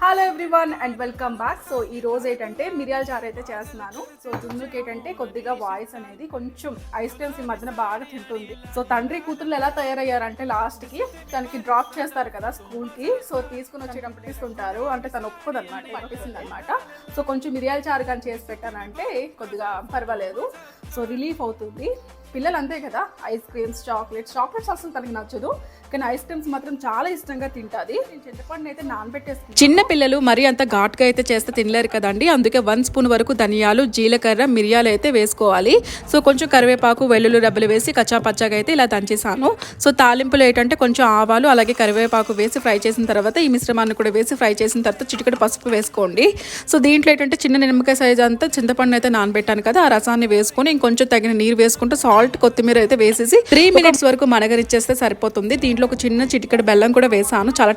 Hello everyone and welcome back. So ఈ రోజు ఏంటంటే మిరియాల చారు అయితే చేస్తున్నాను. సో దున్నుకి ఏంటంటే కొద్దిగా వాయిస్ అనేది కొంచెం ఐస్ క్రీమ్స్ ఈ మధ్యన బాగా తింటుంది. సో తండ్రి కూతుర్లు ఎలా తయారయ్యారంటే లాస్ట్కి తనకి డ్రాప్ చేస్తారు కదా స్కూల్కి. సో తీసుకుని వచ్చేటప్పుడు తీసుకుంటారు అంటే తను ఒప్పుకోదు అనమాట, పట్టిస్తుంది అనమాట. సో కొంచెం మిరియాల చారు కానీ చేసి పెట్టానంటే కొద్దిగా పర్వాలేదు, సో రిలీఫ్ అవుతుంది. పిల్లలు అంతే కదా, ఐస్ క్రీమ్స్ చాక్లెట్స్ అసలు తనకి నచ్చదు, కానీ ఐస్ క్రీమ్స్ మాత్రం చాలా ఇష్టంగా తింటుంది. నేను చింతపండుని అయితే నానబెట్టేస్తాను. చిన్న పిల్లలు మరీ అంత ఘాట్గా అయితే చేస్తే తినలేరు కదండి, అందుకే 1 స్పూన్ వరకు ధనియాలు, జీలకర్ర, మిరియాలు అయితే వేసుకోవాలి. సో కొంచెం కరివేపాకు, వెల్లుల్లి డబ్బులు వేసి కచ్చా పచ్చాగా అయితే ఇలా దంచేసాను. సో తాలింపులు ఏంటంటే కొంచెం ఆవాలు అలాగే కరివేపాకు వేసి ఫ్రై చేసిన తర్వాత ఈ మిశ్రమాన్ని కూడా వేసి ఫ్రై చేసిన తర్వాత చిటికెడు పసుపు వేసుకోండి. సో దీంట్లో ఏంటంటే చిన్న నిమ్మకాయ సైజ్ అంతా చింతపండు అయితే నానబెట్టాను కదా, ఆ రసాన్ని వేసుకొని ఇంకొంచెం తగిన నీరు వేసుకుంటూ సాల్ట్, కొత్తిమీర అయితే వేసేసి 3 మినిట్స్ వరకు మనగరిచ్చేస్తే సరిపోతుంది. దీంట్లో ఒక చిన్న చిటికెడు బెల్లం కూడా వేసాను. చాలా